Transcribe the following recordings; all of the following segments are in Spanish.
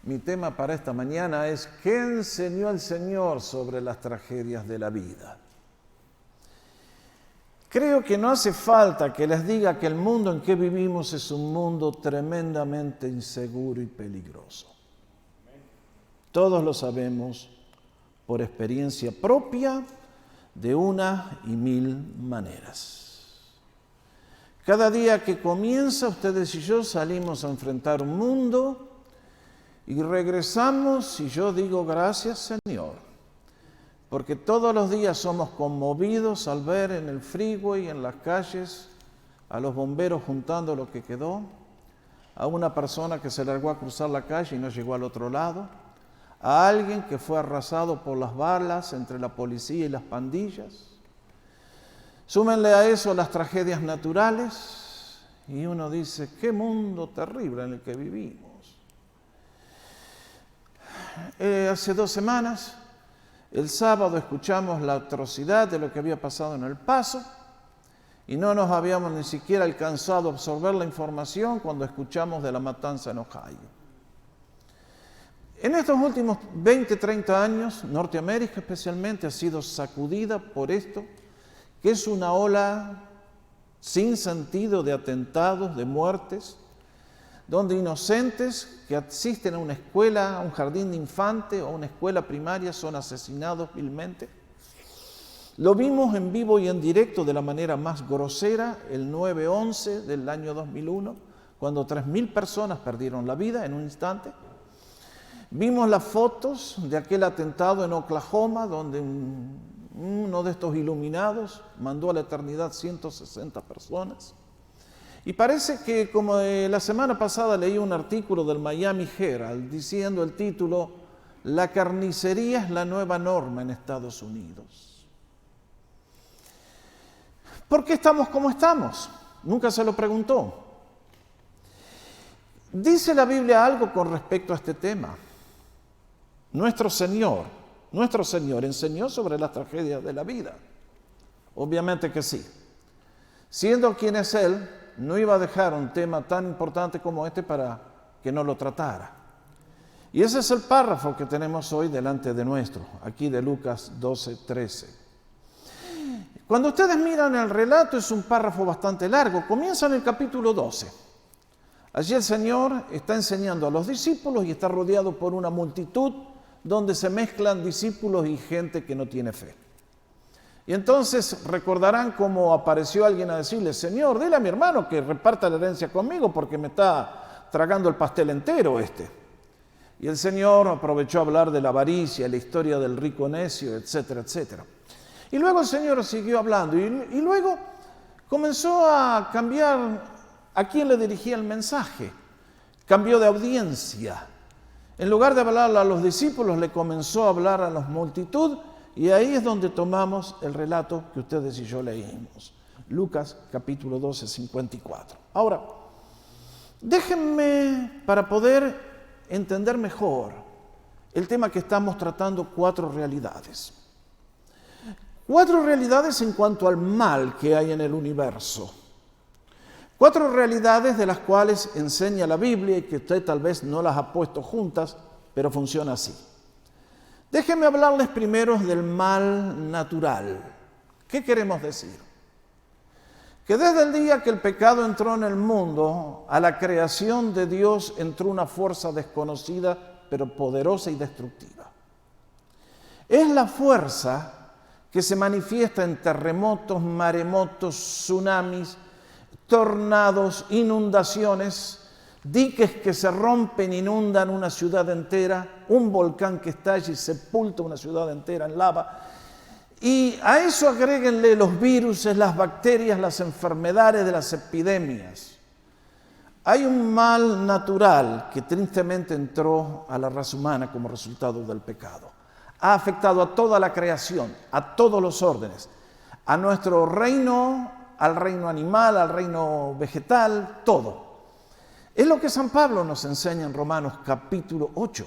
Mi tema para esta mañana es ¿qué enseñó el Señor sobre las tragedias de la vida? Creo que no hace falta que les diga que el mundo en que vivimos es un mundo tremendamente inseguro y peligroso. Todos lo sabemos por experiencia propia de una y mil maneras. Cada día que comienza, ustedes y yo salimos a enfrentar un mundo y regresamos y yo digo gracias, Señor, porque todos los días somos conmovidos al ver en el freeway, en las calles, a los bomberos juntando lo que quedó, a una persona que se largó a cruzar la calle y no llegó al otro lado, a alguien que fue arrasado por las balas entre la policía y las pandillas. Súmenle a eso las tragedias naturales y uno dice, qué mundo terrible en el que vivimos. Hace 2 semanas, el sábado, escuchamos la atrocidad de lo que había pasado en El Paso y no nos habíamos ni siquiera alcanzado a absorber la información cuando escuchamos de la matanza en Ohio. En estos últimos 20, 30 años, Norteamérica especialmente ha sido sacudida por esto, que es una ola sin sentido de atentados, de muertes, donde inocentes que asisten a una escuela, a un jardín de infantes o a una escuela primaria son asesinados vilmente. Lo vimos en vivo y en directo de la manera más grosera el 9/11 del año 2001, cuando 3.000 personas perdieron la vida en un instante. Vimos las fotos de aquel atentado en Oklahoma, donde uno de estos iluminados mandó a la eternidad 160 personas. Y parece que, como la semana pasada leí un artículo del Miami Herald diciendo el título, la carnicería es la nueva norma en Estados Unidos. ¿Por qué estamos como estamos? Nunca se lo preguntó. ¿Dice la Biblia algo con respecto a este tema? Nuestro Señor enseñó sobre las tragedias de la vida. Obviamente que sí. Siendo quien es Él, no iba a dejar un tema tan importante como este para que no lo tratara. Y ese es el párrafo que tenemos hoy delante de nuestro, aquí de Lucas 12:13. Cuando ustedes miran el relato, es un párrafo bastante largo, comienza en el capítulo 12. Allí el Señor está enseñando a los discípulos y está rodeado por una multitud donde se mezclan discípulos y gente que no tiene fe. Y entonces recordarán cómo apareció alguien a decirle, Señor, dile a mi hermano que reparta la herencia conmigo porque me está tragando el pastel entero este. Y el Señor aprovechó a hablar de la avaricia, la historia del rico necio, etcétera, etcétera. Y luego el Señor siguió hablando y luego comenzó a cambiar a quién le dirigía el mensaje. Cambió de audiencia. En lugar de hablar a los discípulos, le comenzó a hablar a la multitud. Y ahí es donde tomamos el relato que ustedes y yo leímos. Lucas capítulo 12, 54. Ahora, déjenme, para poder entender mejor el tema que estamos tratando, 4 realidades. 4 realidades en cuanto al mal que hay en el universo. 4 realidades de las cuales enseña la Biblia y que usted tal vez no las ha puesto juntas, pero funciona así. Déjenme hablarles primero del mal natural. ¿Qué queremos decir? Que desde el día que el pecado entró en el mundo, a la creación de Dios entró una fuerza desconocida, pero poderosa y destructiva. Es la fuerza que se manifiesta en terremotos, maremotos, tsunamis, tornados, inundaciones, diques que se rompen, inundan una ciudad entera, un volcán que estalla y sepulta una ciudad entera en lava. Y a eso agréguenle los virus, las bacterias, las enfermedades de las epidemias. Hay un mal natural que tristemente entró a la raza humana como resultado del pecado. Ha afectado a toda la creación, a todos los órdenes, a nuestro reino, al reino animal, al reino vegetal, todo. Es lo que San Pablo nos enseña en Romanos capítulo 8,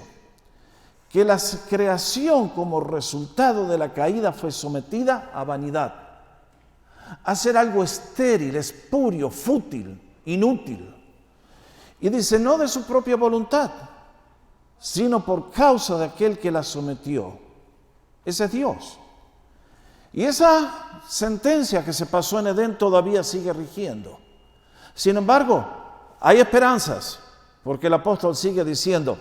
que la creación como resultado de la caída fue sometida a vanidad, a ser algo estéril, espurio, fútil, inútil. Y dice, no de su propia voluntad, sino por causa de aquel que la sometió. Ese es Dios. Y esa sentencia que se pasó en Edén todavía sigue rigiendo. Sin embargo, hay esperanzas, porque el apóstol sigue diciendo,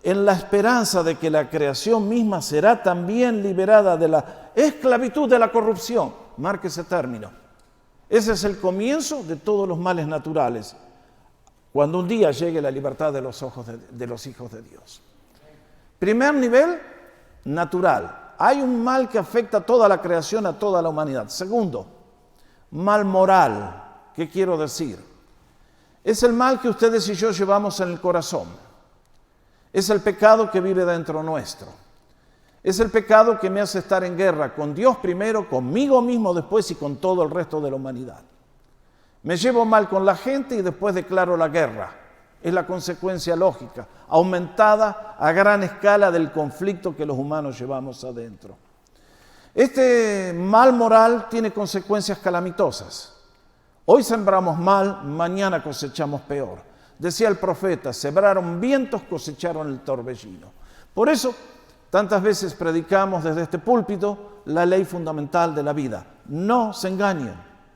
en la esperanza de que la creación misma será también liberada de la esclavitud de la corrupción. Marque ese término. Ese es el comienzo de todos los males naturales, cuando un día llegue la libertad de los hijos de Dios. Primer nivel, natural. Hay un mal que afecta a toda la creación, a toda la humanidad. Segundo, mal moral. ¿Qué quiero decir? Es el mal que ustedes y yo llevamos en el corazón. Es el pecado que vive dentro nuestro. Es el pecado que me hace estar en guerra con Dios primero, conmigo mismo después y con todo el resto de la humanidad. Me llevo mal con la gente y después declaro la guerra. Es la consecuencia lógica, aumentada a gran escala del conflicto que los humanos llevamos adentro. Este mal moral tiene consecuencias calamitosas. Hoy sembramos mal, mañana cosechamos peor. Decía el profeta, sembraron vientos, cosecharon el torbellino. Por eso, tantas veces predicamos desde este púlpito la ley fundamental de la vida. No se engañen,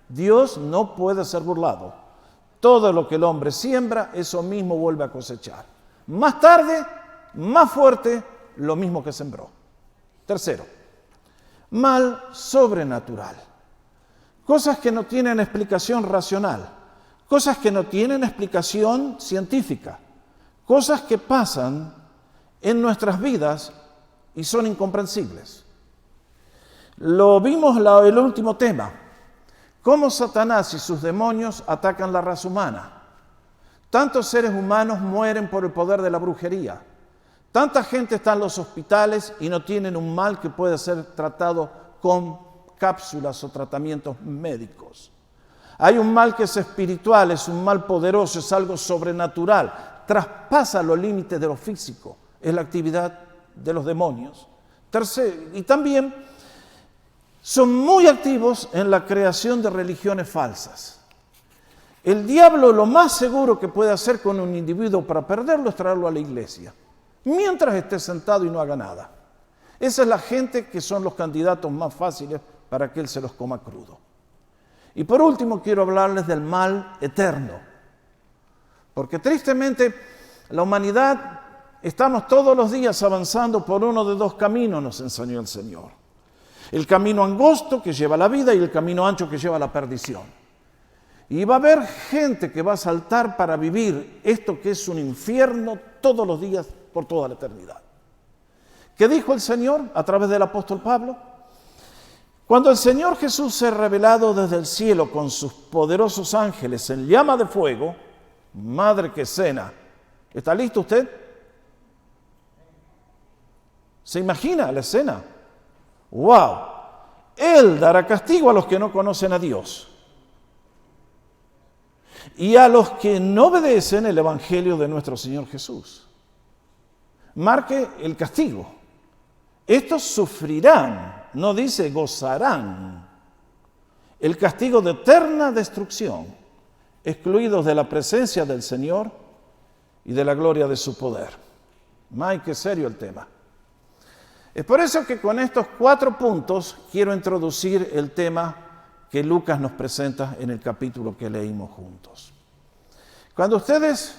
Dios no puede ser burlado. Todo lo que el hombre siembra, eso mismo vuelve a cosechar. Más tarde, más fuerte, lo mismo que sembró. Tercero, mal sobrenatural. Cosas que no tienen explicación racional, cosas que no tienen explicación científica, cosas que pasan en nuestras vidas y son incomprensibles. Lo vimos el último tema, cómo Satanás y sus demonios atacan la raza humana. Tantos seres humanos mueren por el poder de la brujería. Tanta gente está en los hospitales y no tienen un mal que puede ser tratado con cápsulas o tratamientos médicos. Hay un mal que es espiritual, es un mal poderoso, es algo sobrenatural, traspasa los límites de lo físico, es la actividad de los demonios. Tercero, y también son muy activos en la creación de religiones falsas. El diablo lo más seguro que puede hacer con un individuo para perderlo es traerlo a la iglesia, mientras esté sentado y no haga nada. Esa es la gente que son los candidatos más fáciles para que él se los coma crudo. Y por último quiero hablarles del mal eterno, porque tristemente la humanidad estamos todos los días avanzando por uno de dos caminos, nos enseñó el Señor. El camino angosto que lleva a la vida y el camino ancho que lleva a la perdición. Y va a haber gente que va a saltar para vivir esto que es un infierno todos los días por toda la eternidad. ¿Qué dijo el Señor a través del apóstol Pablo? Cuando el Señor Jesús se ha revelado desde el cielo con sus poderosos ángeles en llama de fuego, madre que cena, ¿está listo usted? ¿Se imagina la escena? ¡Wow! Él dará castigo a los que no conocen a Dios y a los que no obedecen el evangelio de nuestro Señor Jesús. Marque el castigo. Estos sufrirán, no dice gozarán, el castigo de eterna destrucción, excluidos de la presencia del Señor y de la gloria de su poder. ¡Ay, qué serio el tema! Es por eso que con estos 4 puntos quiero introducir el tema que Lucas nos presenta en el capítulo que leímos juntos. Cuando ustedes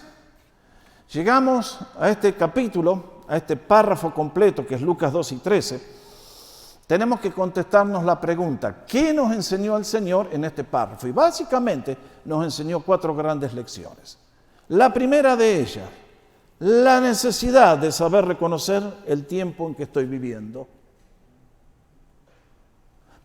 llegamos a este capítulo, a este párrafo completo que es Lucas 2 y 13, tenemos que contestarnos la pregunta, ¿qué nos enseñó el Señor en este párrafo? Y básicamente nos enseñó 4 grandes lecciones. La primera de ellas, la necesidad de saber reconocer el tiempo en que estoy viviendo.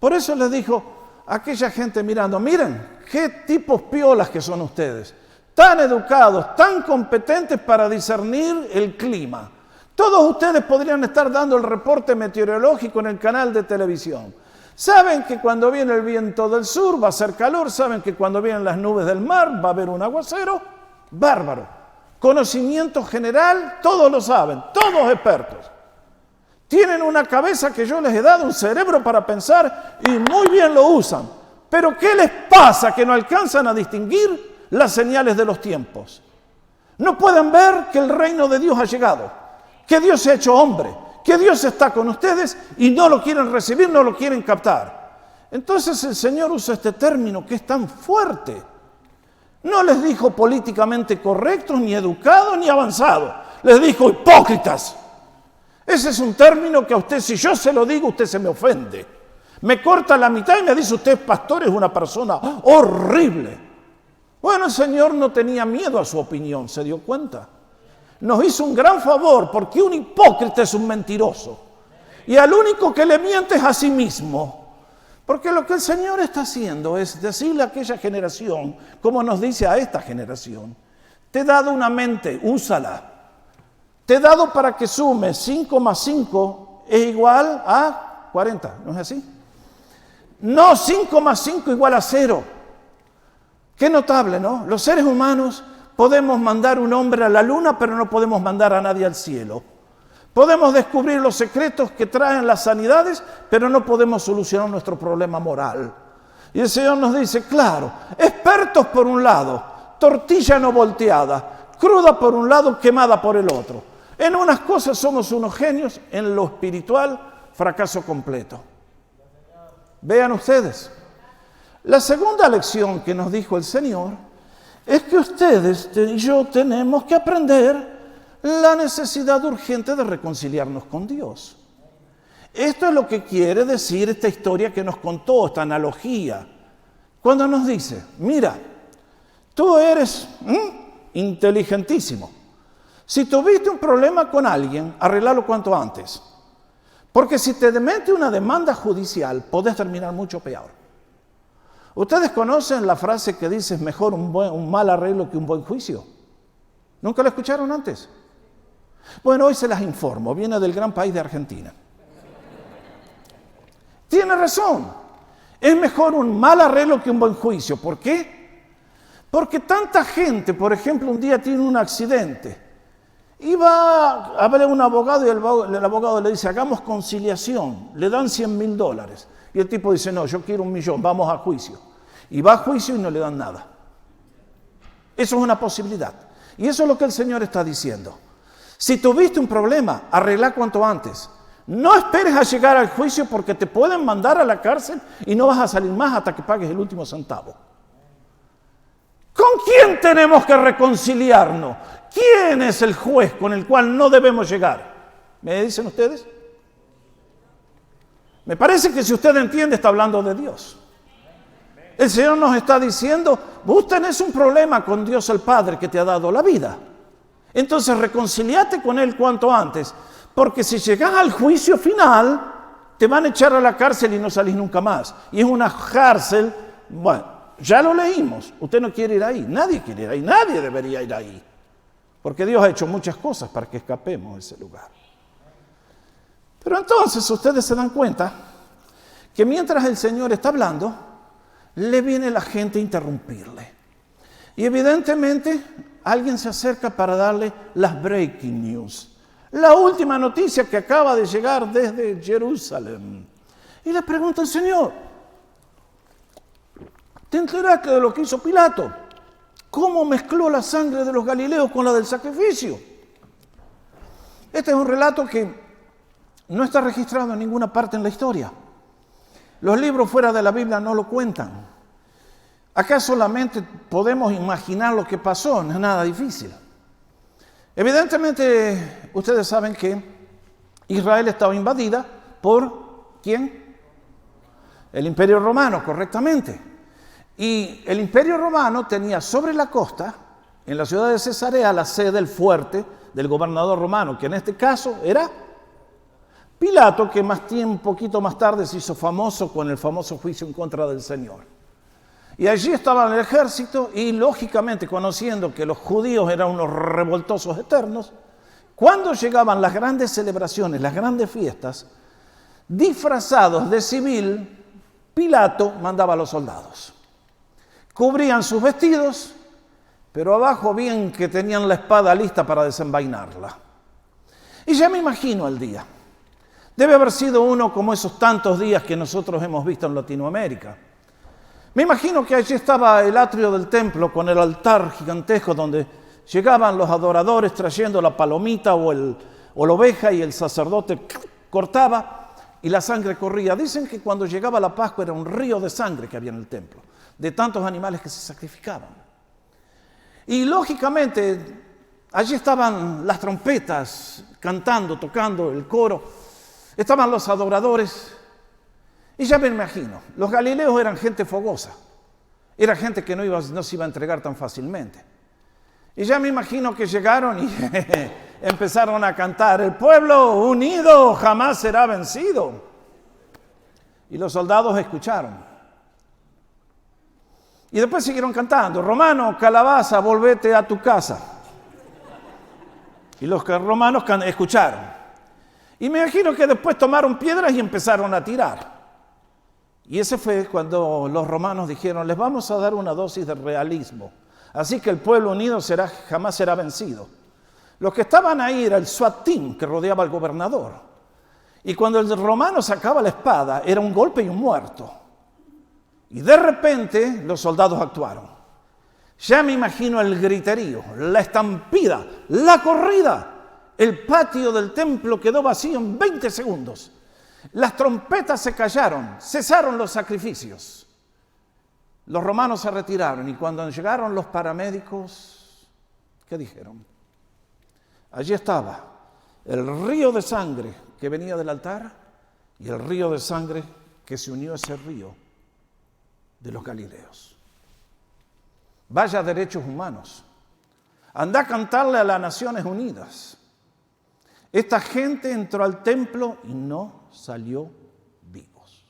Por eso les dijo a aquella gente mirando, miren, qué tipos piolas que son ustedes, tan educados, tan competentes para discernir el clima. Todos ustedes podrían estar dando el reporte meteorológico en el canal de televisión. Saben que cuando viene el viento del sur va a hacer calor, saben que cuando vienen las nubes del mar va a haber un aguacero. Bárbaro. Conocimiento general, todos lo saben, todos expertos. Tienen una cabeza que yo les he dado, un cerebro para pensar y muy bien lo usan. Pero ¿qué les pasa que no alcanzan a distinguir las señales de los tiempos? No pueden ver que el reino de Dios ha llegado, que Dios se ha hecho hombre, que Dios está con ustedes y no lo quieren recibir, no lo quieren captar. Entonces el Señor usa este término que es tan fuerte. No les dijo políticamente correctos, ni educados, ni avanzados. Les dijo hipócritas. Ese es un término que a usted, si yo se lo digo, usted se me ofende. Me corta la mitad y me dice usted, pastor, es una persona horrible. Bueno, el Señor no tenía miedo a su opinión, ¿se dio cuenta? Nos hizo un gran favor porque un hipócrita es un mentiroso. Y al único que le miente es a sí mismo. Porque lo que el Señor está haciendo es decirle a aquella generación, como nos dice a esta generación, te he dado una mente, úsala. Te he dado para que sumes 5 más 5 es igual a 40, ¿no es así? No, 5 más 5 igual a 0. Qué notable, ¿no? Los seres humanos podemos mandar un hombre a la luna, pero no podemos mandar a nadie al cielo. Podemos descubrir los secretos que traen las sanidades, pero no podemos solucionar nuestro problema moral. Y el Señor nos dice, claro, expertos por un lado, tortilla no volteada, cruda por un lado, quemada por el otro. En unas cosas somos unos genios, en lo espiritual, fracaso completo. Vean ustedes. La segunda lección que nos dijo el Señor es que ustedes y yo tenemos que aprender la necesidad urgente de reconciliarnos con Dios. Esto es lo que quiere decir esta historia que nos contó, esta analogía. Cuando nos dice, mira, tú eres inteligentísimo. Si tuviste un problema con alguien, arreglalo cuanto antes. Porque si te mete una demanda judicial, podés terminar mucho peor. ¿Ustedes conocen la frase que dice, es mejor un mal arreglo que un buen juicio? ¿Nunca la escucharon antes? Bueno, hoy se las informo, viene del gran país de Argentina. Tiene razón, es mejor un mal arreglo que un buen juicio. ¿Por qué? Porque tanta gente, por ejemplo, un día tiene un accidente y va a ver a un abogado y el abogado le dice, hagamos conciliación, le dan $100,000. Y el tipo dice, no, yo quiero 1.000.000, vamos a juicio. Y va a juicio y no le dan nada. Eso es una posibilidad. Y eso es lo que el Señor está diciendo. Si tuviste un problema, arregla cuanto antes. No esperes a llegar al juicio porque te pueden mandar a la cárcel y no vas a salir más hasta que pagues el último centavo. ¿Con quién tenemos que reconciliarnos? ¿Quién es el juez con el cual no debemos llegar? ¿Me dicen ustedes? Me parece que si usted entiende, está hablando de Dios. El Señor nos está diciendo, vos tenés un problema con Dios el Padre que te ha dado la vida. Entonces reconciliate con Él cuanto antes, porque si llegas al juicio final, te van a echar a la cárcel y no salís nunca más. Y es una cárcel, bueno, ya lo leímos, usted no quiere ir ahí, nadie quiere ir ahí, nadie debería ir ahí. Porque Dios ha hecho muchas cosas para que escapemos de ese lugar. Pero entonces ustedes se dan cuenta que mientras el Señor está hablando, le viene la gente a interrumpirle. Y evidentemente alguien se acerca para darle las breaking news. La última noticia que acaba de llegar desde Jerusalén. Y le pregunta al Señor, ¿te enteraste de lo que hizo Pilato? ¿Cómo mezcló la sangre de los galileos con la del sacrificio? Este es un relato que no está registrado en ninguna parte en la historia. Los libros fuera de la Biblia no lo cuentan. Acá solamente podemos imaginar lo que pasó, no es nada difícil. Evidentemente, ustedes saben que Israel estaba invadida por ¿quién? El Imperio Romano, correctamente. Y el Imperio Romano tenía sobre la costa, en la ciudad de Cesarea, la sede del fuerte del gobernador romano, que en este caso era Pilato, que un poquito más tarde se hizo famoso con el famoso juicio en contra del Señor. Y allí estaba el ejército y, lógicamente, conociendo que los judíos eran unos revoltosos eternos, cuando llegaban las grandes celebraciones, las grandes fiestas, disfrazados de civil, Pilato mandaba a los soldados. Cubrían sus vestidos, pero abajo bien que tenían la espada lista para desenvainarla. Y ya me imagino el día. Debe haber sido uno como esos tantos días que nosotros hemos visto en Latinoamérica. Me imagino que allí estaba el atrio del templo con el altar gigantesco donde llegaban los adoradores trayendo la palomita o o la oveja y el sacerdote cortaba y la sangre corría. Dicen que cuando llegaba la Pascua era un río de sangre que había en el templo, de tantos animales que se sacrificaban. Y lógicamente allí estaban las trompetas cantando, tocando el coro, estaban los adoradores. Y ya me imagino, los galileos eran gente fogosa, era gente que no se iba a entregar tan fácilmente. Y ya me imagino que llegaron y empezaron a cantar: el pueblo unido jamás será vencido. Y los soldados escucharon. Y después siguieron cantando: romano, calabaza, volvete a tu casa. Y los romanos escucharon. Y me imagino que después tomaron piedras y empezaron a tirar. Y ese fue cuando los romanos dijeron: les vamos a dar una dosis de realismo. Así que el pueblo unido jamás será vencido. Los que estaban ahí era el SWAT team que rodeaba al gobernador. Y cuando el romano sacaba la espada, era un golpe y un muerto. Y de repente los soldados actuaron. Ya me imagino el griterío, la estampida, la corrida. El patio del templo quedó vacío en 20 segundos. Las trompetas se callaron, cesaron los sacrificios. Los romanos se retiraron y cuando llegaron los paramédicos, ¿qué dijeron? Allí estaba el río de sangre que venía del altar y el río de sangre que se unió a ese río de los Galileos. Vaya derechos humanos. Anda a cantarle a las Naciones Unidas. Esta gente entró al templo y no salió vivos.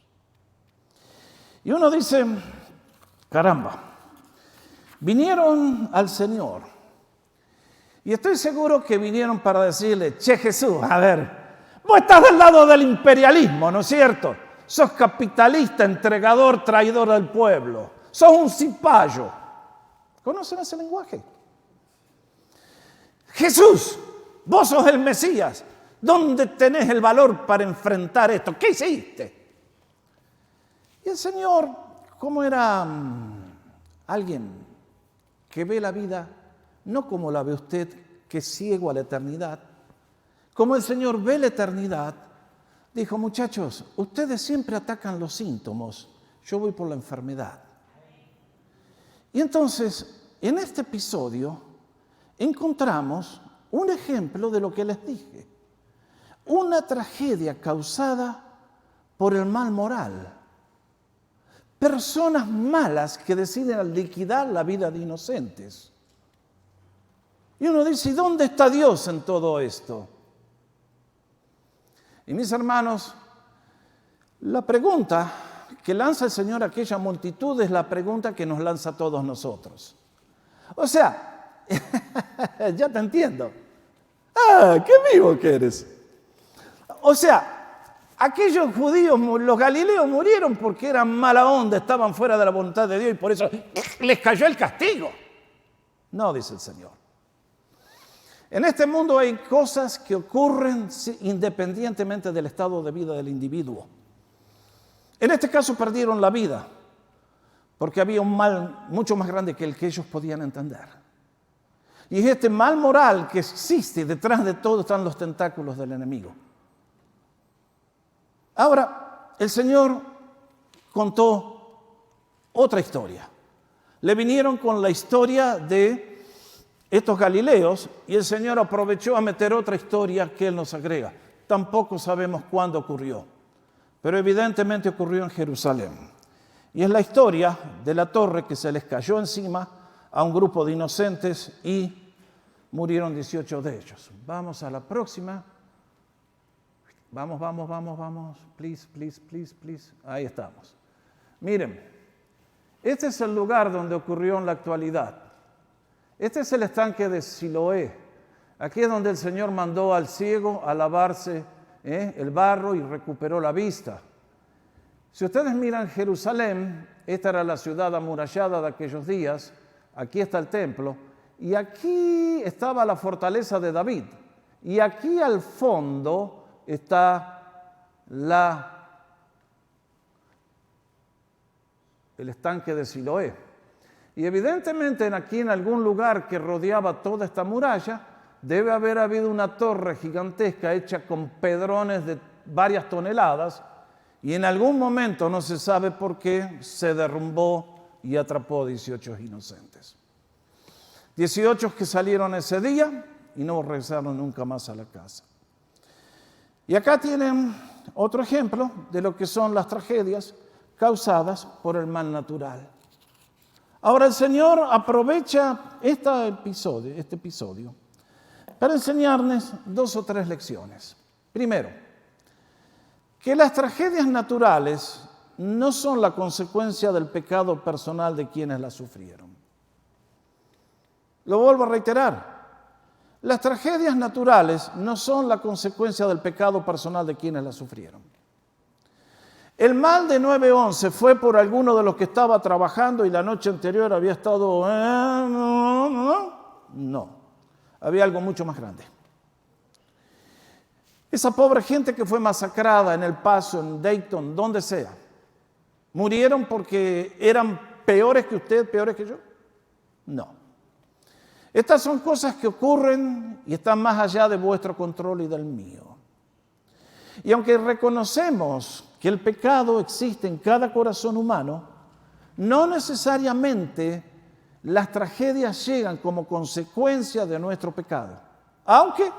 Y uno dice: caramba, vinieron al Señor. Y estoy seguro que vinieron para decirle: che Jesús, a ver, vos estás del lado del imperialismo, ¿no es cierto? Sos capitalista, entregador, traidor del pueblo. Sos un cipayo. ¿Conocen ese lenguaje? Jesús, vos sos el Mesías. ¿Dónde tenés el valor para enfrentar esto? ¿Qué hiciste? Y el Señor, como era alguien que ve la vida no como la ve usted, que es ciego a la eternidad, como el Señor ve la eternidad, dijo: muchachos, ustedes siempre atacan los síntomas, yo voy por la enfermedad. Y entonces, en este episodio, encontramos un ejemplo de lo que les dije. Una tragedia causada por el mal moral. Personas malas que deciden liquidar la vida de inocentes. Y uno dice: ¿y dónde está Dios en todo esto? Y mis hermanos, la pregunta que lanza el Señor a aquella multitud es la pregunta que nos lanza a todos nosotros. O sea, ya te entiendo. ¡Ah, qué vivo que eres! O sea, aquellos judíos, los galileos murieron porque eran mala onda, estaban fuera de la voluntad de Dios y por eso les cayó el castigo. No, dice el Señor. En este mundo hay cosas que ocurren independientemente del estado de vida del individuo. En este caso perdieron la vida porque había un mal mucho más grande que el que ellos podían entender. Y es este mal moral que existe, detrás de todo están los tentáculos del enemigo. Ahora, el Señor contó otra historia. Le vinieron con la historia de estos galileos y el Señor aprovechó a meter otra historia que Él nos agrega. Tampoco sabemos cuándo ocurrió, pero evidentemente ocurrió en Jerusalén. Y es la historia de la torre que se les cayó encima a un grupo de inocentes y murieron 18 de ellos. Vamos a la próxima. Vamos. Please. Ahí estamos. Miren, este es el lugar donde ocurrió en la actualidad. Este es el estanque de Siloé. Aquí es donde el Señor mandó al ciego a lavarse el barro y recuperó la vista. Si ustedes miran Jerusalén, esta era la ciudad amurallada de aquellos días. Aquí está el templo. Y aquí estaba la fortaleza de David. Y aquí al fondo está el estanque de Siloé. Y evidentemente aquí en algún lugar que rodeaba toda esta muralla debe haber habido una torre gigantesca hecha con pedrones de varias toneladas y en algún momento, no se sabe por qué, se derrumbó y atrapó 18 inocentes. 18 que salieron ese día y no regresaron nunca más a la casa. Y acá tienen otro ejemplo de lo que son las tragedias causadas por el mal natural. Ahora el Señor aprovecha este episodio para enseñarnos 2 o 3 lecciones. Primero, que las tragedias naturales no son la consecuencia del pecado personal de quienes las sufrieron. Lo vuelvo a reiterar. Las tragedias naturales no son la consecuencia del pecado personal de quienes las sufrieron. El mal de 9/11 fue por alguno de los que estaba trabajando y la noche anterior había estado... No, había algo mucho más grande. Esa pobre gente que fue masacrada en El Paso, en Dayton, donde sea, ¿murieron porque eran peores que usted, peores que yo? No. Estas son cosas que ocurren y están más allá de vuestro control y del mío. Y aunque reconocemos que el pecado existe en cada corazón humano, no necesariamente las tragedias llegan como consecuencia de nuestro pecado. Aunque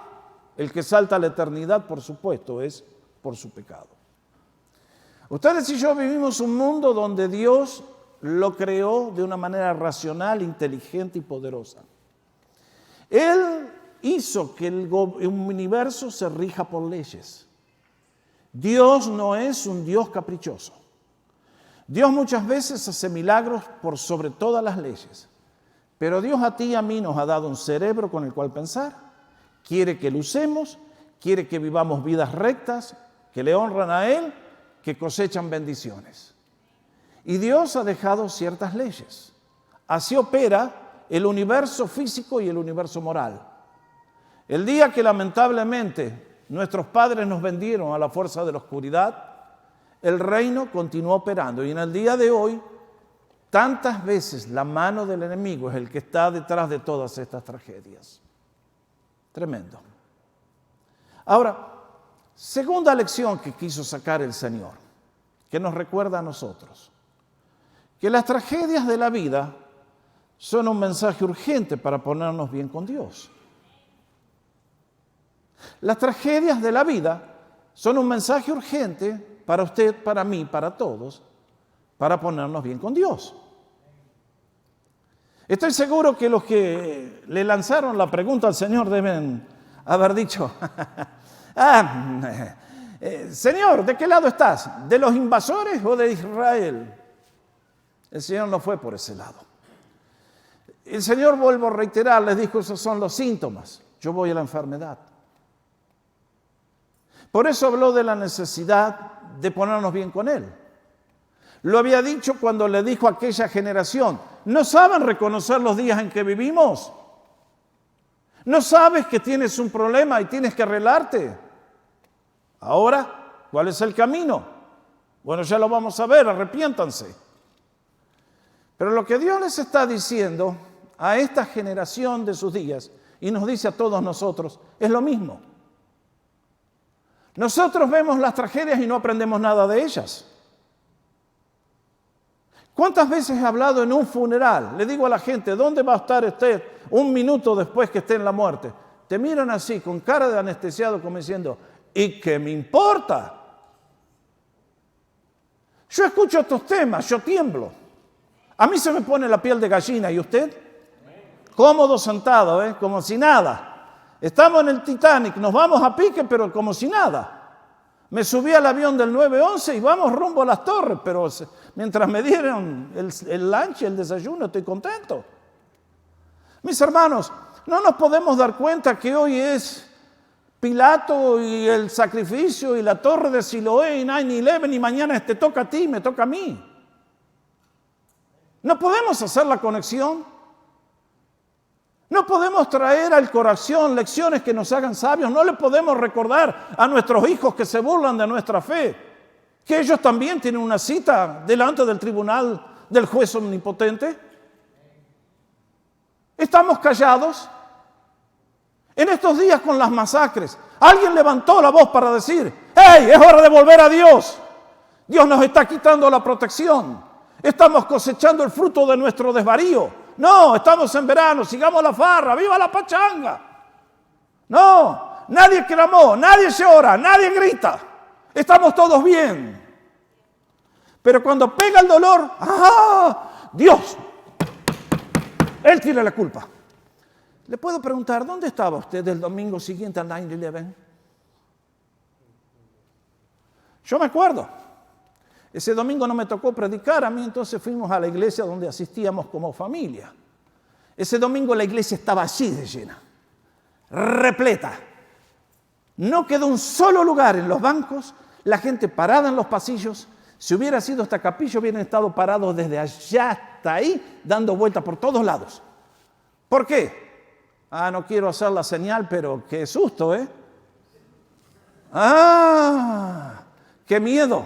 el que salta a la eternidad, por supuesto, es por su pecado. Ustedes y yo vivimos un mundo donde Dios lo creó de una manera racional, inteligente y poderosa. Él hizo que el universo se rija por leyes. Dios no es un Dios caprichoso. Dios muchas veces hace milagros por sobre todas las leyes. Pero Dios a ti y a mí nos ha dado un cerebro con el cual pensar. Quiere que lo usemos, quiere que vivamos vidas rectas, que le honran a Él, que cosechan bendiciones. Y Dios ha dejado ciertas leyes. Así opera el universo físico y el universo moral. El día que lamentablemente nuestros padres nos vendieron a la fuerza de la oscuridad, el reino continuó operando. Y en el día de hoy, tantas veces la mano del enemigo es el que está detrás de todas estas tragedias. Tremendo. Ahora, segunda lección que quiso sacar el Señor, que nos recuerda a nosotros, que las tragedias de la vida son un mensaje urgente para ponernos bien con Dios. Las tragedias de la vida son un mensaje urgente para usted, para mí, para todos, para ponernos bien con Dios. Estoy seguro que los que le lanzaron la pregunta al Señor deben haber dicho, Señor, ¿de qué lado estás? ¿De los invasores o de Israel? El Señor no fue por ese lado. El Señor, vuelvo a reiterar, les dijo, esos son los síntomas. Yo voy a la enfermedad. Por eso habló de la necesidad de ponernos bien con Él. Lo había dicho cuando le dijo a aquella generación, ¿no saben reconocer los días en que vivimos? ¿No sabes que tienes un problema y tienes que arreglarte? Ahora, ¿cuál es el camino? Bueno, ya lo vamos a ver, arrepiéntanse. Pero lo que Dios les está diciendo a esta generación de sus días, y nos dice a todos nosotros, es lo mismo. Nosotros vemos las tragedias y no aprendemos nada de ellas. ¿Cuántas veces he hablado en un funeral? Le digo a la gente, ¿dónde va a estar usted un minuto después que esté en la muerte? Te miran así, con cara de anestesiado, como diciendo, ¿y qué me importa? Yo escucho estos temas, yo tiemblo. A mí se me pone la piel de gallina, ¿y usted? Cómodo sentado, como si nada. Estamos en el Titanic, nos vamos a pique, pero como si nada. Me subí al avión del 9/11 y vamos rumbo a las torres, pero mientras me dieron el lunch y el desayuno, estoy contento. Mis hermanos, no nos podemos dar cuenta que hoy es Pilato y el sacrificio y la torre de Siloé y 9/11 y mañana te toca a ti, me toca a mí. No podemos hacer la conexión. No podemos traer al corazón lecciones que nos hagan sabios. No le podemos recordar a nuestros hijos que se burlan de nuestra fe, que ellos también tienen una cita delante del tribunal del juez omnipotente. Estamos callados. En estos días con las masacres, alguien levantó la voz para decir, ¡hey, es hora de volver a Dios! Dios nos está quitando la protección. Estamos cosechando el fruto de nuestro desvarío. No, estamos en verano, sigamos la farra, ¡viva la pachanga! No, nadie clamó, nadie llora, nadie grita. Estamos todos bien. Pero cuando pega el dolor, ¡ah! Dios, Él tiene la culpa. Le puedo preguntar, ¿dónde estaba usted el domingo siguiente al 9/11? Yo me acuerdo. Ese domingo no me tocó predicar a mí, entonces fuimos a la iglesia donde asistíamos como familia. Ese domingo la iglesia estaba así de llena, repleta. No quedó un solo lugar en los bancos, la gente parada en los pasillos. Si hubiera sido esta capilla, hubieran estado parados desde allá hasta ahí, dando vueltas por todos lados. ¿Por qué? No quiero hacer la señal, pero qué susto, ¿eh? ¡Qué miedo!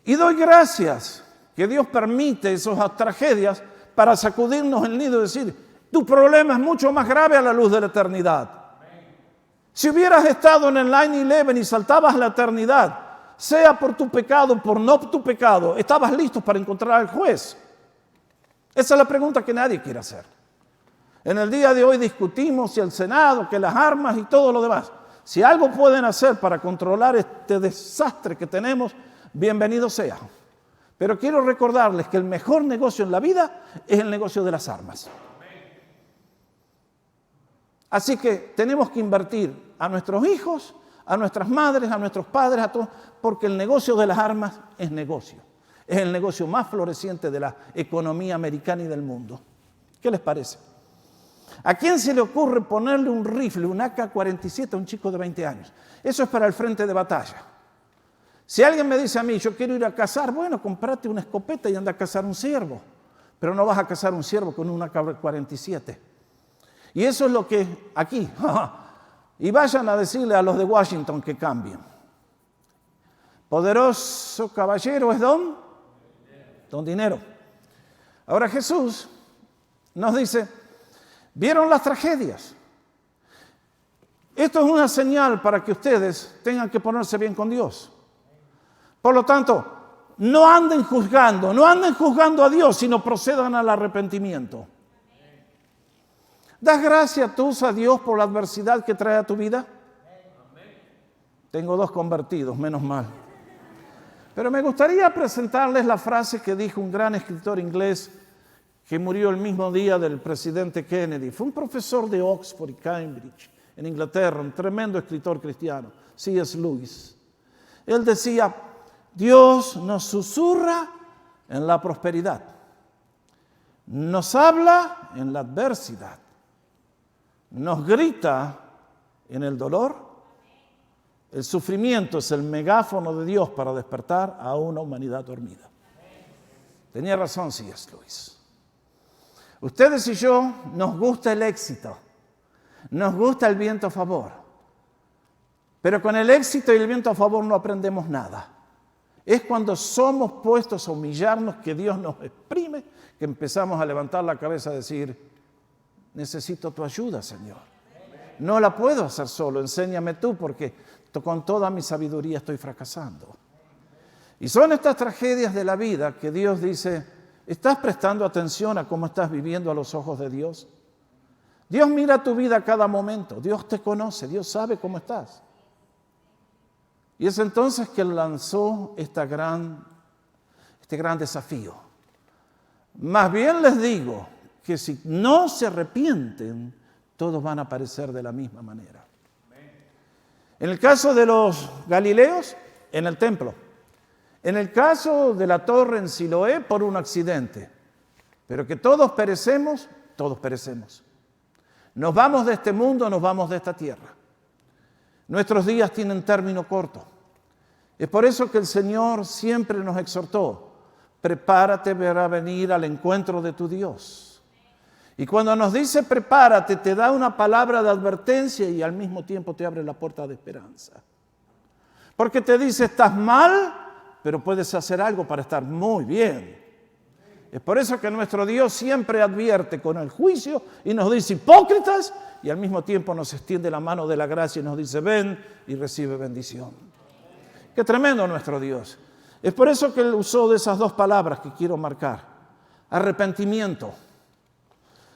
Y doy gracias que Dios permite esas tragedias para sacudirnos el nido y decir, tu problema es mucho más grave a la luz de la eternidad. Si hubieras estado en el 9/11 y saltabas la eternidad, sea por tu pecado, por no tu pecado, estabas listo para encontrar al juez. Esa es la pregunta que nadie quiere hacer. En el día de hoy discutimos si el Senado, que las armas y todo lo demás. Si algo pueden hacer para controlar este desastre que tenemos, bienvenido sea. Pero quiero recordarles que el mejor negocio en la vida es el negocio de las armas. Así que tenemos que invertir a nuestros hijos, a nuestras madres, a nuestros padres, a todos, porque el negocio de las armas es negocio. Es el negocio más floreciente de la economía americana y del mundo. ¿Qué les parece? ¿A quién se le ocurre ponerle un rifle, un AK-47 a un chico de 20 años? Eso es para el frente de batalla. Si alguien me dice a mí, yo quiero ir a cazar, bueno, comprate una escopeta y anda a cazar un ciervo. Pero no vas a cazar un ciervo con un AK-47. Y eso es lo que aquí. Y vayan a decirle a los de Washington que cambien. Poderoso caballero es don dinero. Ahora Jesús nos dice, ¿vieron las tragedias? Esto es una señal para que ustedes tengan que ponerse bien con Dios. Por lo tanto, no anden juzgando a Dios, sino procedan al arrepentimiento. ¿Das gracias tú a Dios por la adversidad que trae a tu vida? Tengo 2 convertidos, menos mal. Pero me gustaría presentarles la frase que dijo un gran escritor inglés que murió el mismo día del presidente Kennedy. Fue un profesor de Oxford y Cambridge, en Inglaterra, un tremendo escritor cristiano, C.S. Lewis. Él decía, Dios nos susurra en la prosperidad, nos habla en la adversidad, nos grita en el dolor. El sufrimiento es el megáfono de Dios para despertar a una humanidad dormida. Tenía razón C.S. Lewis. Ustedes y yo nos gusta el éxito, nos gusta el viento a favor, pero con el éxito y el viento a favor no aprendemos nada. Es cuando somos puestos a humillarnos que Dios nos exprime, que empezamos a levantar la cabeza y decir, necesito tu ayuda, Señor. No la puedo hacer solo, enséñame tú porque con toda mi sabiduría estoy fracasando. Y son estas tragedias de la vida que Dios dice, ¿estás prestando atención a cómo estás viviendo a los ojos de Dios? Dios mira tu vida a cada momento, Dios te conoce, Dios sabe cómo estás. Y es entonces que Él lanzó este gran desafío. Más bien les digo que si no se arrepienten, todos van a perecer de la misma manera. En el caso de los galileos, en el templo. En el caso de la torre en Siloé, por un accidente. Pero que todos perecemos, todos perecemos. Nos vamos de este mundo, nos vamos de esta tierra. Nuestros días tienen término corto. Es por eso que el Señor siempre nos exhortó, prepárate para venir al encuentro de tu Dios. Y cuando nos dice prepárate, te da una palabra de advertencia y al mismo tiempo te abre la puerta de esperanza. Porque te dice, estás mal, pero puedes hacer algo para estar muy bien. Es por eso que nuestro Dios siempre advierte con el juicio y nos dice hipócritas, y al mismo tiempo nos extiende la mano de la gracia y nos dice ven y recibe bendición. Qué tremendo nuestro Dios. Es por eso que Él usó de esas dos palabras que quiero marcar. Arrepentimiento.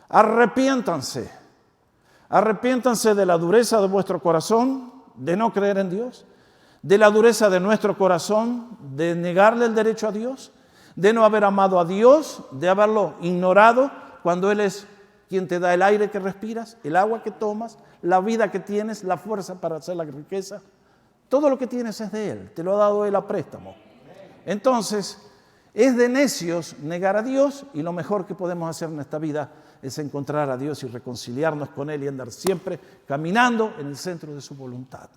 Arrepiéntanse. Arrepiéntanse de la dureza de vuestro corazón, de no creer en Dios, de la dureza de nuestro corazón, de negarle el derecho a Dios, de no haber amado a Dios, de haberlo ignorado cuando Él es quien te da el aire que respiras, el agua que tomas, la vida que tienes, la fuerza para hacer la riqueza. Todo lo que tienes es de Él, te lo ha dado Él a préstamo. Entonces, es de necios negar a Dios y lo mejor que podemos hacer en esta vida es encontrar a Dios y reconciliarnos con Él y andar siempre caminando en el centro de su voluntad.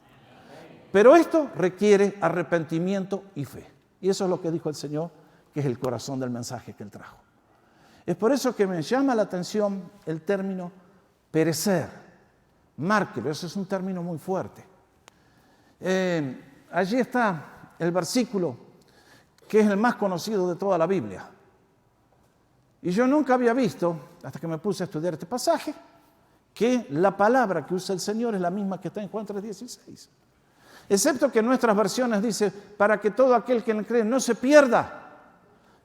Pero esto requiere arrepentimiento y fe. Y eso es lo que dijo el Señor, que es el corazón del mensaje que Él trajo. Es por eso que me llama la atención el término perecer. Márquelo, eso es un término muy fuerte. Allí está el versículo que es el más conocido de toda la Biblia. Y yo nunca había visto, hasta que me puse a estudiar este pasaje, que la palabra que usa el Señor es la misma que está en Juan 3:16. Excepto que en nuestras versiones dice, para que todo aquel que cree no se pierda.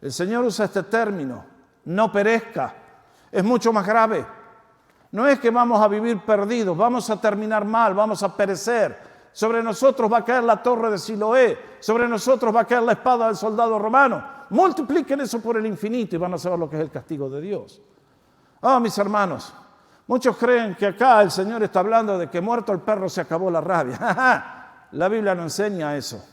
El Señor usa este término, no perezca. Es mucho más grave. No es que vamos a vivir perdidos, vamos a terminar mal, vamos a perecer. Sobre nosotros va a caer la torre de Siloé, sobre nosotros va a caer la espada del soldado romano. Multipliquen eso por el infinito y van a saber lo que es el castigo de Dios. Mis hermanos, muchos creen que acá el Señor está hablando de que muerto el perro se acabó la rabia. La Biblia no enseña eso.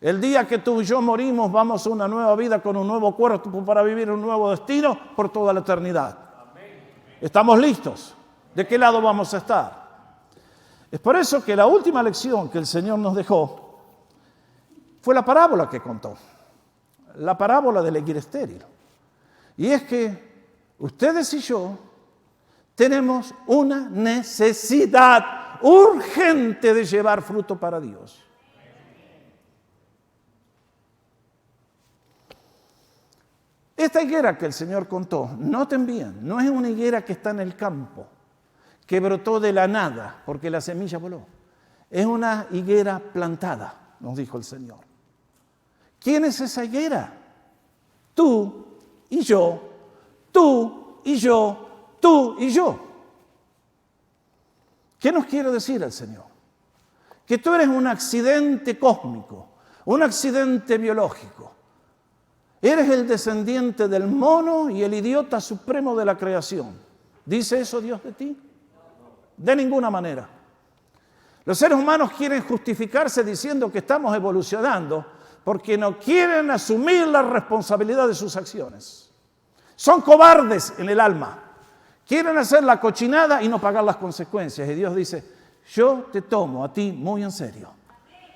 El día que tú y yo morimos, vamos a una nueva vida con un nuevo cuerpo para vivir un nuevo destino por toda la eternidad. ¿Estamos listos? ¿De qué lado vamos a estar? Es por eso que la última lección que el Señor nos dejó fue la parábola que contó. La parábola de la higuera estéril. Y es que ustedes y yo tenemos una necesidad urgente de llevar fruto para Dios. Esta higuera que el Señor contó, noten bien, no es una higuera que está en el campo, que brotó de la nada, porque la semilla voló. Es una higuera plantada, nos dijo el Señor. ¿Quién es esa higuera? Tú y yo, tú y yo, tú y yo. ¿Qué nos quiere decir el Señor? Que tú eres un accidente cósmico, un accidente biológico. Eres el descendiente del mono y el idiota supremo de la creación. ¿Dice eso Dios de ti? De ninguna manera. Los seres humanos quieren justificarse diciendo que estamos evolucionando porque no quieren asumir la responsabilidad de sus acciones. Son cobardes en el alma. Quieren hacer la cochinada y no pagar las consecuencias. Y Dios dice, yo te tomo a ti muy en serio.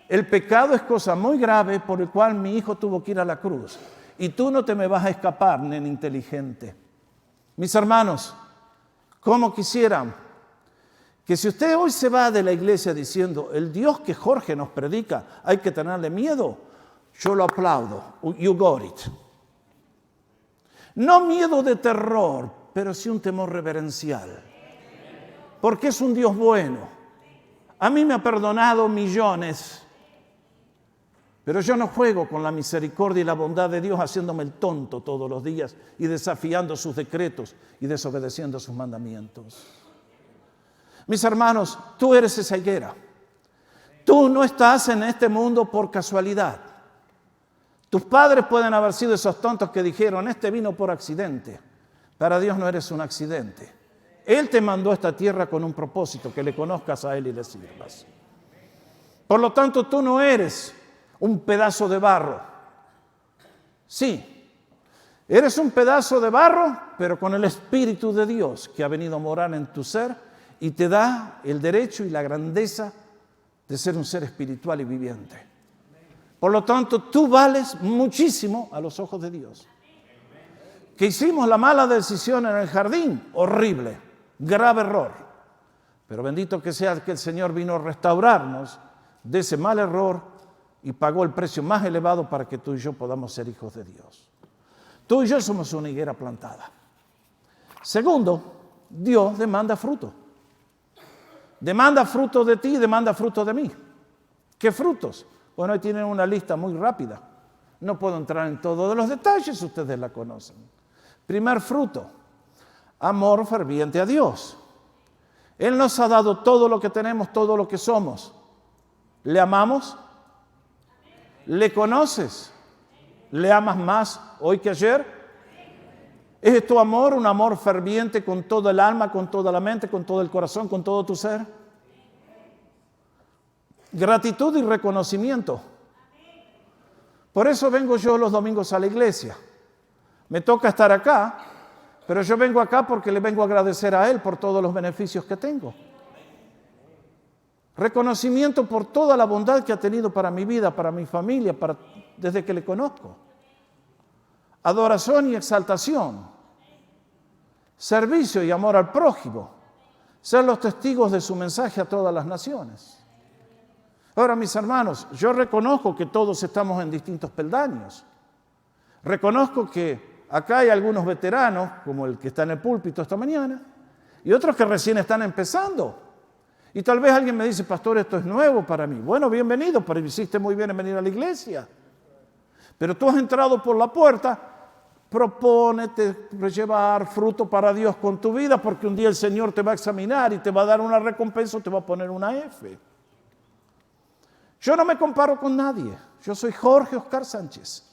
El pecado es cosa muy grave por el cual mi hijo tuvo que ir a la cruz. Y tú no te me vas a escapar, nene inteligente. Mis hermanos, ¿cómo quisieran que si usted hoy se va de la iglesia diciendo el Dios que Jorge nos predica hay que tenerle miedo? Yo lo aplaudo. You got it. No miedo de terror, pero sí un temor reverencial. Porque es un Dios bueno. A mí me ha perdonado millones. Pero yo no juego con la misericordia y la bondad de Dios haciéndome el tonto todos los días y desafiando sus decretos y desobedeciendo sus mandamientos. Mis hermanos, tú eres esa higuera. Tú no estás en este mundo por casualidad. Tus padres pueden haber sido esos tontos que dijeron, este vino por accidente. Para Dios no eres un accidente. Él te mandó a esta tierra con un propósito, que le conozcas a Él y le sirvas. Por lo tanto, tú no eres un pedazo de barro. Sí, eres un pedazo de barro, pero con el Espíritu de Dios que ha venido a morar en tu ser y te da el derecho y la grandeza de ser un ser espiritual y viviente. Por lo tanto, tú vales muchísimo a los ojos de Dios. Que hicimos la mala decisión en el jardín, horrible, grave error. Pero bendito que sea que el Señor vino a restaurarnos de ese mal error y pagó el precio más elevado para que tú y yo podamos ser hijos de Dios. Tú y yo somos una higuera plantada. Segundo, Dios demanda fruto. Demanda fruto de ti, demanda fruto de mí. ¿Qué frutos? Bueno, ahí tienen una lista muy rápida. No puedo entrar en todos los detalles, ustedes la conocen. Primer fruto, amor ferviente a Dios. Él nos ha dado todo lo que tenemos, todo lo que somos. ¿Le amamos? ¿Le conoces? ¿Le amas más hoy que ayer? ¿Es tu amor un amor ferviente con todo el alma, con toda la mente, con todo el corazón, con todo tu ser? Gratitud y reconocimiento. Por eso vengo yo los domingos a la iglesia. Me toca estar acá, pero yo vengo acá porque le vengo a agradecer a Él por todos los beneficios que tengo. Reconocimiento por toda la bondad que ha tenido para mi vida, para mi familia, desde que le conozco. Adoración y exaltación. Servicio y amor al prójimo. Ser los testigos de su mensaje a todas las naciones. Ahora, mis hermanos, yo reconozco que todos estamos en distintos peldaños. Reconozco que acá hay algunos veteranos, como el que está en el púlpito esta mañana, y otros que recién están empezando. Y tal vez alguien me dice, pastor, esto es nuevo para mí. Bueno, bienvenido, pero hiciste muy bien en venir a la iglesia. Pero tú has entrado por la puerta, propónete llevar fruto para Dios con tu vida, porque un día el Señor te va a examinar y te va a dar una recompensa o te va a poner una F. Yo no me comparo con nadie. Yo soy Jorge Oscar Sánchez.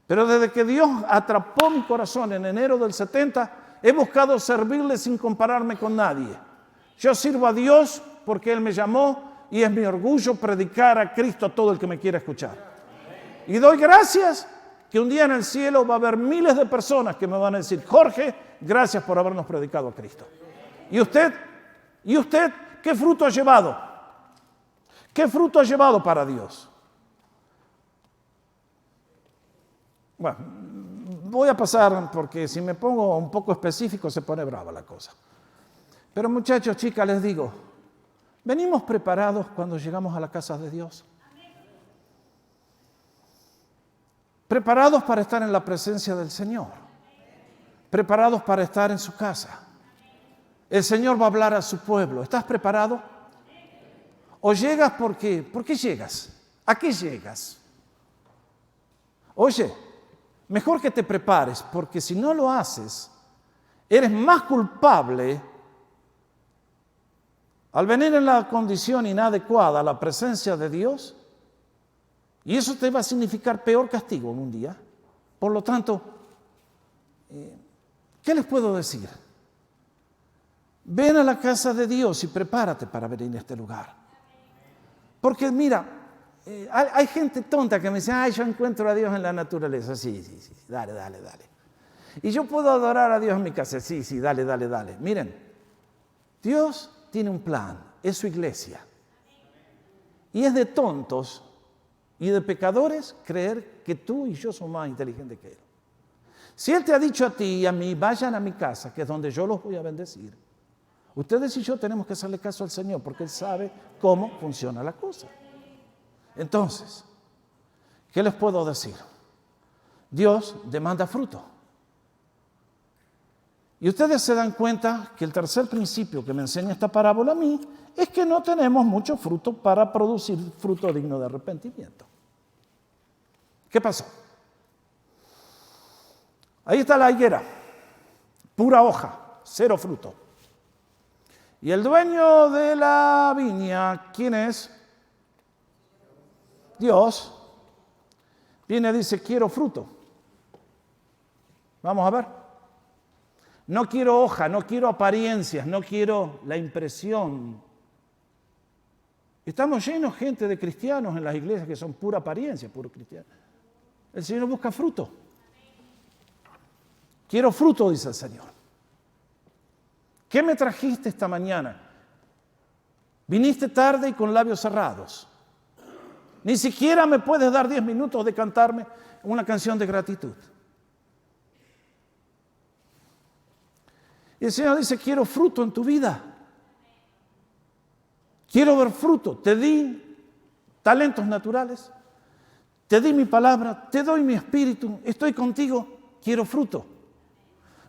Pero desde que Dios atrapó mi corazón en enero del 70, he buscado servirle sin compararme con nadie. Yo sirvo a Dios porque Él me llamó y es mi orgullo predicar a Cristo a todo el que me quiera escuchar. Y doy gracias que un día en el cielo va a haber miles de personas que me van a decir, Jorge, gracias por habernos predicado a Cristo. ¿Y usted? ¿Qué fruto ha llevado? ¿Qué fruto ha llevado para Dios? Bueno, voy a pasar porque si me pongo un poco específico se pone brava la cosa. Pero muchachos, chicas, les digo, ¿venimos preparados cuando llegamos a la casa de Dios? Preparados para estar en la presencia del Señor. Preparados para estar en su casa. El Señor va a hablar a su pueblo. ¿Estás preparado? ¿O llegas porque? ¿Por qué llegas? ¿A qué llegas? Oye, mejor que te prepares, porque si no lo haces, eres más culpable al venir en la condición inadecuada a la presencia de Dios, y eso te va a significar peor castigo en un día. Por lo tanto, ¿qué les puedo decir? Ven a la casa de Dios y prepárate para venir a este lugar. Porque mira, hay gente tonta que me dice, ay, yo encuentro a Dios en la naturaleza. Sí, dale. Y yo puedo adorar a Dios en mi casa. Sí, dale. Miren, Dios tiene un plan, es su iglesia. Y es de tontos y de pecadores creer que tú y yo somos más inteligentes que Él. Si Él te ha dicho a ti y a mí, vayan a mi casa, que es donde yo los voy a bendecir, ustedes y yo tenemos que hacerle caso al Señor, porque Él sabe cómo funciona la cosa. Entonces, ¿qué les puedo decir? Dios demanda fruto. Y ustedes se dan cuenta que el tercer principio que me enseña esta parábola a mí es que no tenemos mucho fruto para producir fruto digno de arrepentimiento. ¿Qué pasó? Ahí está la higuera, pura hoja, cero fruto. Y el dueño de la viña, ¿quién es? Dios. Viene y dice, quiero fruto. Vamos a ver. No quiero hoja, no quiero apariencias, no quiero la impresión. Estamos llenos gente de cristianos en las iglesias que son pura apariencia, puro cristiano. El Señor busca fruto. Quiero fruto, dice el Señor. ¿Qué me trajiste esta mañana? Viniste tarde y con labios cerrados. Ni siquiera me puedes dar 10 minutos de cantarme una canción de gratitud. Y el Señor dice, quiero fruto en tu vida. Quiero ver fruto. Te di talentos naturales. Te di mi palabra. Te doy mi espíritu. Estoy contigo. quiero fruto.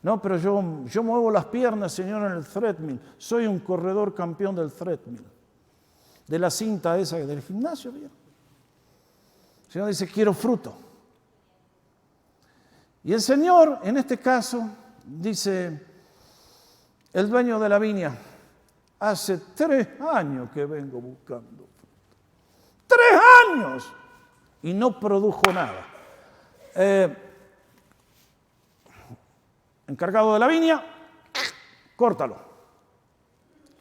No, pero yo muevo las piernas, Señor, en el treadmill. Soy un corredor campeón del treadmill. De la cinta esa del gimnasio. Bien. El Señor dice, quiero fruto. Y el Señor, en este caso, dice, el dueño de la viña, hace 3 años que vengo buscando fruto. 3 años. Y no produjo nada. Encargado de la viña, córtalo,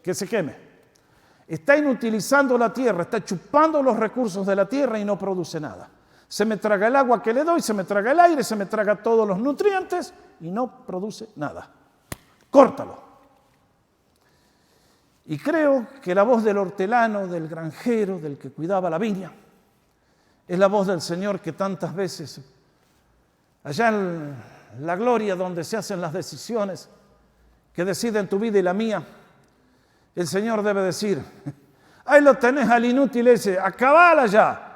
que se queme. Está inutilizando la tierra, está chupando los recursos de la tierra y no produce nada. Se me traga el agua que le doy, se me traga el aire, se me traga todos los nutrientes y no produce nada. Córtalo. Y creo que la voz del hortelano, del granjero, del que cuidaba la viña, es la voz del Señor que tantas veces, allá en la gloria donde se hacen las decisiones que deciden tu vida y la mía, el Señor debe decir, ahí lo tenés al inútil ese, acabala ya.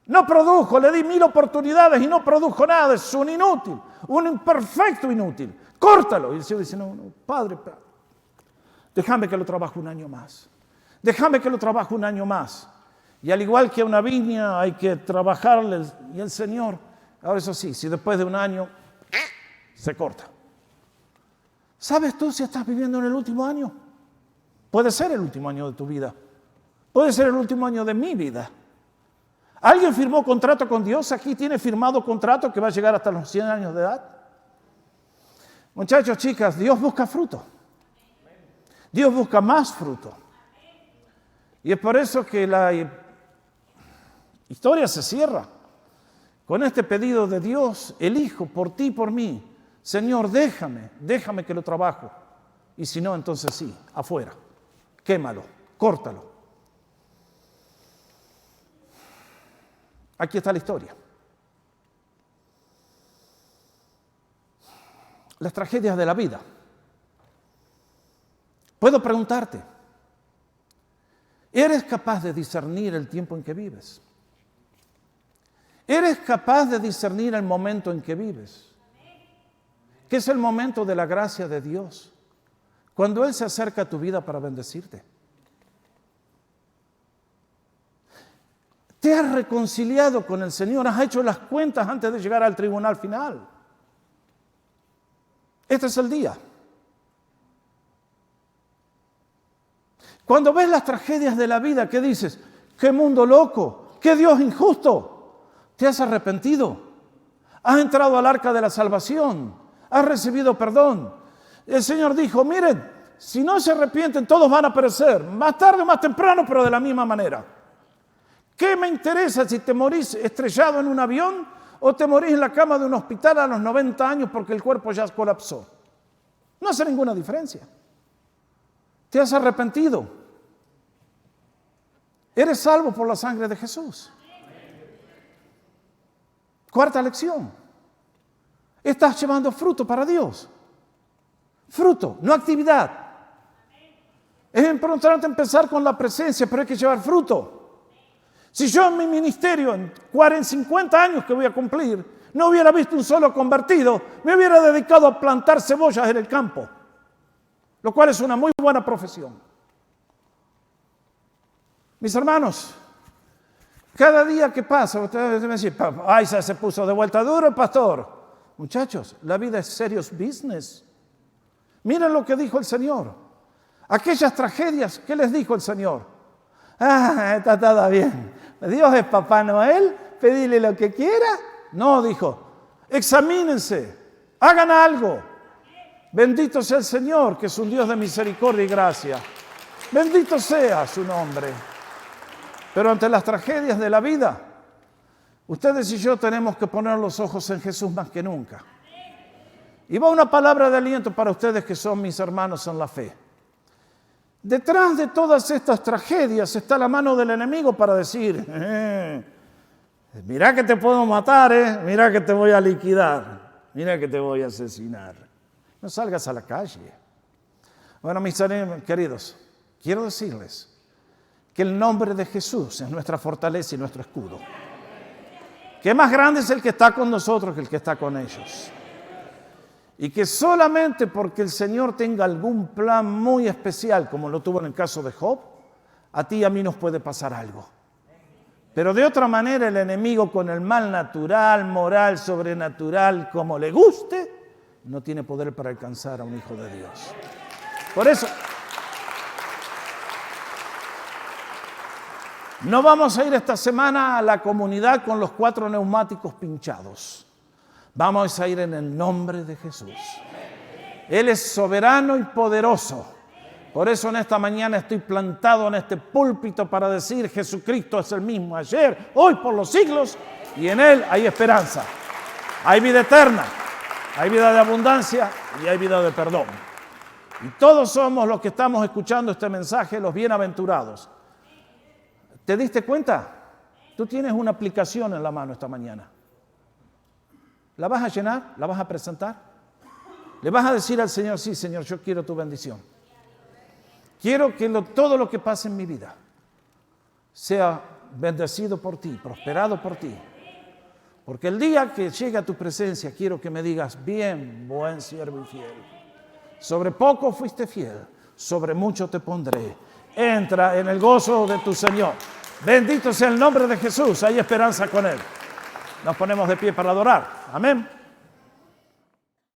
No produjo, le di 1000 oportunidades y no produjo nada, es un inútil, un imperfecto inútil. Córtalo. Y el Señor dice, no, Padre, déjame que lo trabaje un año más. Déjame que lo trabaje un año más. Y al igual que una viña hay que trabajarle, y el Señor, ahora eso sí, si después de un año se corta. ¿Sabes tú si estás viviendo en el último año? Puede ser el último año de tu vida. Puede ser el último año de mi vida. ¿Alguien firmó contrato con Dios? Aquí tiene firmado contrato que va a llegar hasta los 100 años de edad. Muchachos, chicas, Dios busca fruto. Dios busca más fruto. Y es por eso que la historia se cierra con este pedido de Dios, elijo por ti y por mí. Señor, déjame que lo trabajo. Y si no, entonces sí, afuera. Quémalo, córtalo. Aquí está la historia. Las tragedias de la vida. Puedo preguntarte, ¿eres capaz de discernir el tiempo en que vives? ¿Eres capaz de discernir el momento en que vives? Que es el momento de la gracia de Dios, cuando Él se acerca a tu vida para bendecirte. ¿Te has reconciliado con el Señor? ¿Has hecho las cuentas antes de llegar al tribunal final? Este es el día. Cuando ves las tragedias de la vida, ¿qué dices? ¡Qué mundo loco! ¡Qué Dios injusto! ¿Te has arrepentido? ¿Has entrado al arca de la salvación? ¿Has recibido perdón? El Señor dijo, miren, si no se arrepienten todos van a perecer, más tarde o más temprano, pero de la misma manera. ¿Qué me interesa si te morís estrellado en un avión o te morís en la cama de un hospital a los 90 años porque el cuerpo ya colapsó? No hace ninguna diferencia. ¿Te has arrepentido? ¿Eres salvo por la sangre de Jesús? Cuarta lección. Estás llevando fruto para Dios. Fruto, no actividad. Es importante empezar con la presencia, pero hay que llevar fruto. Si yo en mi ministerio, en 50 años que voy a cumplir, no hubiera visto un solo convertido, me hubiera dedicado a plantar cebollas en el campo, lo cual es una muy buena profesión. Mis hermanos, cada día que pasa, ustedes me dicen, ay, se puso de vuelta duro el pastor. Muchachos, la vida es serious business. Miren lo que dijo el Señor. Aquellas tragedias, ¿qué les dijo el Señor? Está todo bien. Dios es Papá Noel, pedile lo que quiera. No, dijo, examínense, hagan algo. Bendito sea el Señor, que es un Dios de misericordia y gracia. Bendito sea su nombre. Pero ante las tragedias de la vida, ustedes y yo tenemos que poner los ojos en Jesús más que nunca. Y va una palabra de aliento para ustedes que son mis hermanos en la fe. Detrás de todas estas tragedias está la mano del enemigo para decir, mira que te puedo matar, mira que te voy a liquidar, mira que te voy a asesinar. No salgas a la calle. Bueno, mis queridos, quiero decirles que el nombre de Jesús es nuestra fortaleza y nuestro escudo. Que más grande es el que está con nosotros que el que está con ellos. Y que solamente porque el Señor tenga algún plan muy especial, como lo tuvo en el caso de Job, a ti y a mí nos puede pasar algo. Pero de otra manera el enemigo, con el mal natural, moral, sobrenatural, como le guste, no tiene poder para alcanzar a un hijo de Dios. Por eso, no vamos a ir esta semana a la comunidad con los 4 neumáticos pinchados. Vamos a ir en el nombre de Jesús. Él es soberano y poderoso. Por eso en esta mañana estoy plantado en este púlpito para decir: Jesucristo es el mismo ayer, hoy, por los siglos, y en Él hay esperanza. Hay vida eterna, hay vida de abundancia y hay vida de perdón. Y todos somos los que estamos escuchando este mensaje los bienaventurados. ¿Te diste cuenta? Tú tienes una aplicación en la mano esta mañana. ¿La vas a llenar? ¿La vas a presentar? ¿Le vas a decir al Señor: sí, Señor, yo quiero tu bendición? Quiero que todo lo que pase en mi vida sea bendecido por ti, prosperado por ti. Porque el día que llegue a tu presencia, quiero que me digas: bien, buen siervo y fiel. Sobre poco fuiste fiel, sobre mucho te pondré. Entra en el gozo de tu Señor. Bendito sea el nombre de Jesús, hay esperanza con Él. Nos ponemos de pie para adorar. Amén.